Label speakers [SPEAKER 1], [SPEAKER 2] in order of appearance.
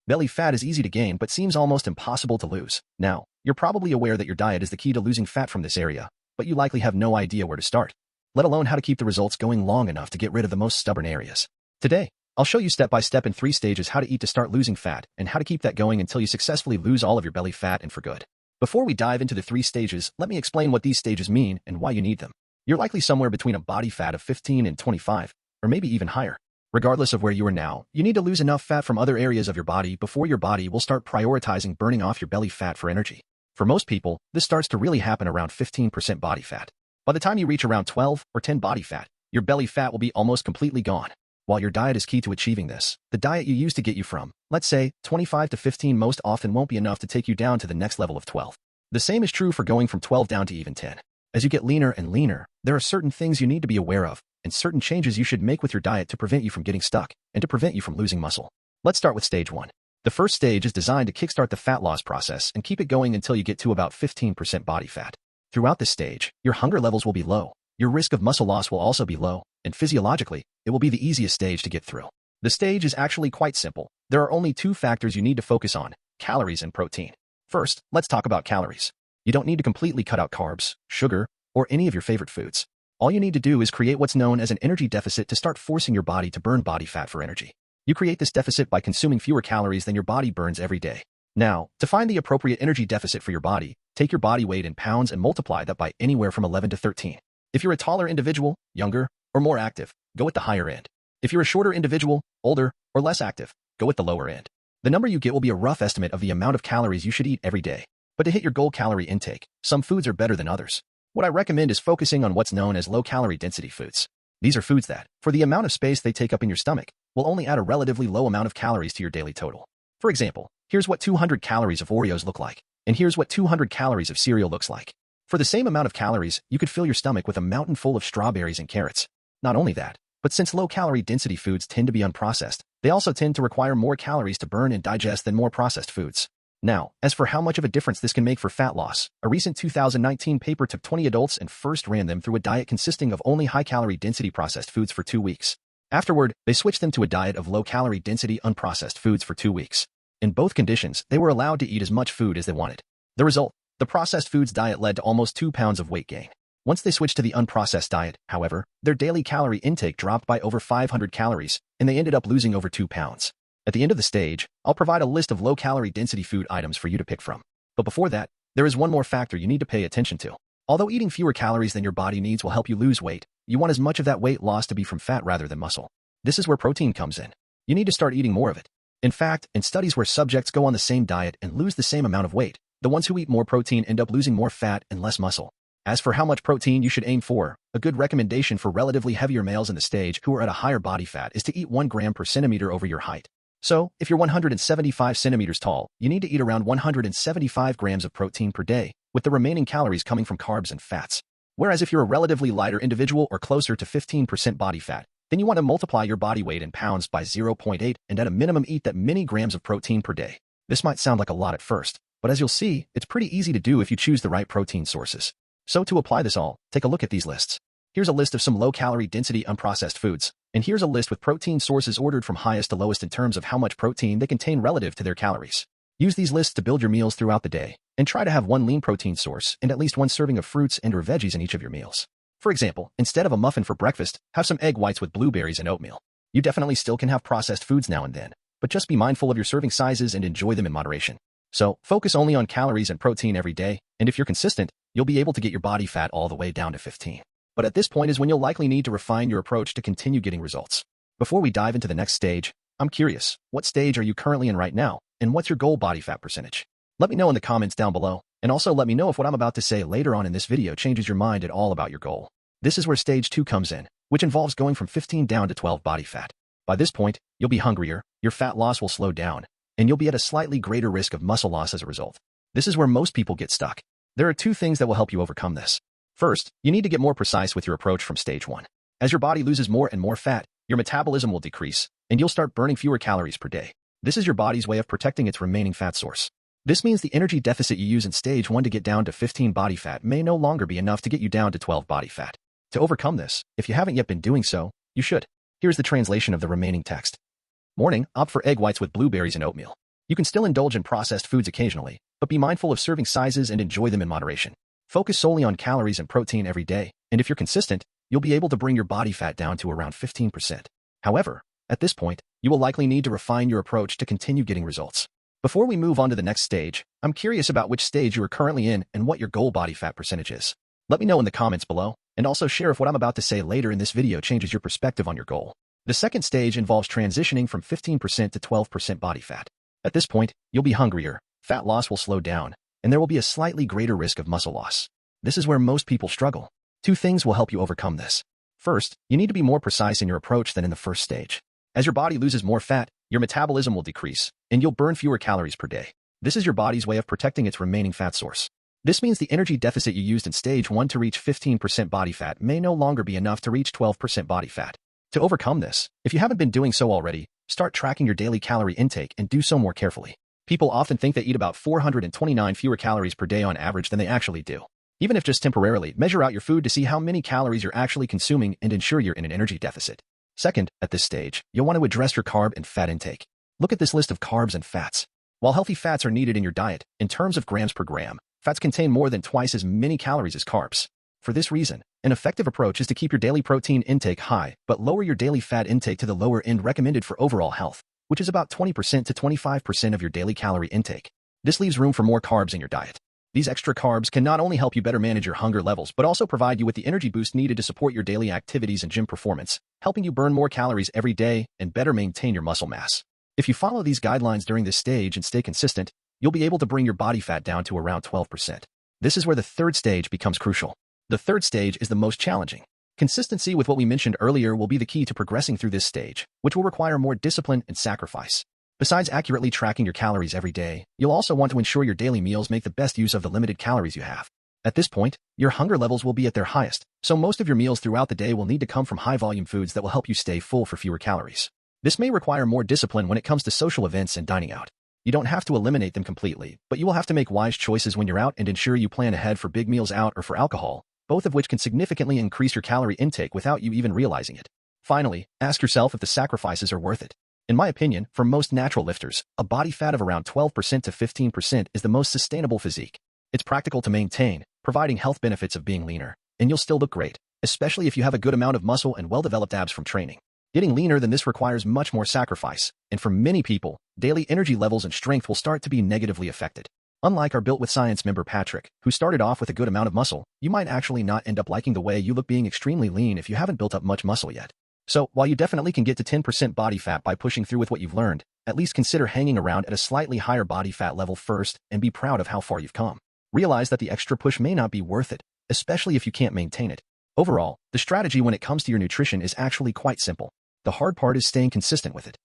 [SPEAKER 1] Belly fat is easy to gain but seems almost impossible to lose. Now, you're probably aware that your diet is the key to losing fat from this area, but you likely have no idea where to start, let alone how to keep the results going long enough to get rid of the most stubborn areas. Today, I'll show you step by step in 3 stages how to eat to start losing fat and how to keep that going until you successfully lose all of your belly fat and for good. Before we dive into the 3 stages, let me explain what these stages mean and why you need them. You're likely somewhere between a body fat of 15 and 25, or maybe even higher. Regardless of where you are now, you need to lose enough fat from other areas of your body before your body will start prioritizing burning off your belly fat for energy. For most people, this starts to really happen around 15% body fat. By the time you reach around 12 or 10 body fat, your belly fat will be almost completely gone. While your diet is key to achieving this, the diet you use to get you from, let's say, 25 to 15 most often won't be enough to take you down to the next level of 12. The same is true for going from 12 down to even 10. As you get leaner and leaner, there are certain things you need to be aware of, and certain changes you should make with your diet to prevent you from getting stuck, and to prevent you from losing muscle. Let's start with stage 1. The first stage is designed to kickstart the fat loss process and keep it going until you get to about 15% body fat. Throughout this stage, your hunger levels will be low, your risk of muscle loss will also be low, and physiologically, it will be the easiest stage to get through. The stage is actually quite simple. There are only 2 factors you need to focus on: calories and protein. First, let's talk about calories. You don't need to completely cut out carbs, sugar, or any of your favorite foods. All you need to do is create what's known as an energy deficit to start forcing your body to burn body fat for energy. You create this deficit by consuming fewer calories than your body burns every day. Now, to find the appropriate energy deficit for your body, take your body weight in pounds and multiply that by anywhere from 11 to 13. If you're a taller individual, younger, or more active, go with the higher end. If you're a shorter individual, older, or less active, go with the lower end. The number you get will be a rough estimate of the amount of calories you should eat every day. But to hit your goal calorie intake, some foods are better than others. What I recommend is focusing on what's known as low-calorie density foods. These are foods that, for the amount of space they take up in your stomach, will only add a relatively low amount of calories to your daily total. For example, here's what 200 calories of Oreos look like, and here's what 200 calories of cereal looks like. For the same amount of calories, you could fill your stomach with a mountain full of strawberries and carrots. Not only that, but since low-calorie density foods tend to be unprocessed, they also tend to require more calories to burn and digest than more processed foods. Now, as for how much of a difference this can make for fat loss, a recent 2019 paper took 20 adults and first ran them through a diet consisting of only high-calorie density processed foods for 2 weeks. Afterward, they switched them to a diet of low-calorie density unprocessed foods for 2 weeks. In both conditions, they were allowed to eat as much food as they wanted. The result, the processed foods diet led to almost 2 pounds of weight gain. Once they switched to the unprocessed diet, however, their daily calorie intake dropped by over 500 calories, and they ended up losing over 2 pounds. At the end of the stage, I'll provide a list of low-calorie density food items for you to pick from. But before that, there is one more factor you need to pay attention to. Although eating fewer calories than your body needs will help you lose weight, you want as much of that weight loss to be from fat rather than muscle. This is where protein comes in. You need to start eating more of it. In fact, in studies where subjects go on the same diet and lose the same amount of weight, the ones who eat more protein end up losing more fat and less muscle. As for how much protein you should aim for, a good recommendation for relatively heavier males in the stage who are at a higher body fat is to eat 1 gram per centimeter over your height. So, if you're 175 centimeters tall, you need to eat around 175 grams of protein per day, with the remaining calories coming from carbs and fats. Whereas if you're a relatively lighter individual or closer to 15% body fat, then you want to multiply your body weight in pounds by 0.8 and at a minimum eat that many grams of protein per day. This might sound like a lot at first, but as you'll see, it's pretty easy to do if you choose the right protein sources. So to apply this all, take a look at these lists. Here's a list of some low-calorie density unprocessed foods, and here's a list with protein sources ordered from highest to lowest in terms of how much protein they contain relative to their calories. Use these lists to build your meals throughout the day, and try to have 1 lean protein source and at least 1 serving of fruits and/or veggies in each of your meals. For example, instead of a muffin for breakfast, have some egg whites with blueberries and oatmeal. You definitely still can have processed foods now and then, but just be mindful of your serving sizes and enjoy them in moderation. So, focus only on calories and protein every day, and if you're consistent, you'll be able to get your body fat all the way down to 15. But at this point is when you'll likely need to refine your approach to continue getting results. Before we dive into the next stage, I'm curious, what stage are you currently in right now, and what's your goal body fat percentage? Let me know in the comments down below, and also let me know if what I'm about to say later on in this video changes your mind at all about your goal. This is where stage 2 comes in, which involves going from 15 down to 12 body fat. By this point, you'll be hungrier, your fat loss will slow down, and you'll be at a slightly greater risk of muscle loss as a result. This is where most people get stuck. There are 2 things that will help you overcome this. First, you need to get more precise with your approach from stage 1. As your body loses more and more fat, your metabolism will decrease, and you'll start burning fewer calories per day. This is your body's way of protecting its remaining fat source. This means the energy deficit you use in stage 1 to get down to 15 body fat may no longer be enough to get you down to 12 body fat. To overcome this, if you haven't yet been doing so, you should. Here's the translation of the remaining text. Morning, opt for egg whites with blueberries and oatmeal. You can still indulge in processed foods occasionally, but be mindful of serving sizes and enjoy them in moderation. Focus solely on calories and protein every day, and if you're consistent, you'll be able to bring your body fat down to around 15%. However, at this point, you will likely need to refine your approach to continue getting results. Before we move on to the next stage, I'm curious about which stage you are currently in and what your goal body fat percentage is. Let me know in the comments below, and also share if what I'm about to say later in this video changes your perspective on your goal. The second stage involves transitioning from 15% to 12% body fat. At this point, you'll be hungrier, fat loss will slow down, and there will be a slightly greater risk of muscle loss. This is where most people struggle. Two things will help you overcome this. First, you need to be more precise in your approach than in the first stage. As your body loses more fat, your metabolism will decrease, and you'll burn fewer calories per day. This is your body's way of protecting its remaining fat source. This means the energy deficit you used in stage 1 to reach 15% body fat may no longer be enough to reach 12% body fat. To overcome this, if you haven't been doing so already, start tracking your daily calorie intake and do so more carefully. People often think they eat about 429 fewer calories per day on average than they actually do. Even if just temporarily, measure out your food to see how many calories you're actually consuming and ensure you're in an energy deficit. Second, at this stage, you'll want to address your carb and fat intake. Look at this list of carbs and fats. While healthy fats are needed in your diet, in terms of grams per gram, fats contain more than twice as many calories as carbs. For this reason, an effective approach is to keep your daily protein intake high, but lower your daily fat intake to the lower end recommended for overall health, which is about 20% to 25% of your daily calorie intake. This leaves room for more carbs in your diet. These extra carbs can not only help you better manage your hunger levels, but also provide you with the energy boost needed to support your daily activities and gym performance, helping you burn more calories every day and better maintain your muscle mass. If you follow these guidelines during this stage and stay consistent, you'll be able to bring your body fat down to around 12%. This is where the third stage becomes crucial. The third stage is the most challenging. Consistency with what we mentioned earlier will be the key to progressing through this stage, which will require more discipline and sacrifice. Besides accurately tracking your calories every day, you'll also want to ensure your daily meals make the best use of the limited calories you have. At this point, your hunger levels will be at their highest, so most of your meals throughout the day will need to come from high-volume foods that will help you stay full for fewer calories. This may require more discipline when it comes to social events and dining out. You don't have to eliminate them completely, but you will have to make wise choices when you're out and ensure you plan ahead for big meals out or for alcohol, both of which can significantly increase your calorie intake without you even realizing it. Finally, ask yourself if the sacrifices are worth it. In my opinion, for most natural lifters, a body fat of around 12% to 15% is the most sustainable physique. It's practical to maintain, providing health benefits of being leaner, and you'll still look great, especially if you have a good amount of muscle and well-developed abs from training. Getting leaner than this requires much more sacrifice, and for many people, daily energy levels and strength will start to be negatively affected. Unlike our Built with Science member Patrick, who started off with a good amount of muscle, you might actually not end up liking the way you look being extremely lean if you haven't built up much muscle yet. So, while you definitely can get to 10% body fat by pushing through with what you've learned, at least consider hanging around at a slightly higher body fat level first and be proud of how far you've come. Realize that the extra push may not be worth it, especially if you can't maintain it. Overall, the strategy when it comes to your nutrition is actually quite simple. The hard part is staying consistent with it.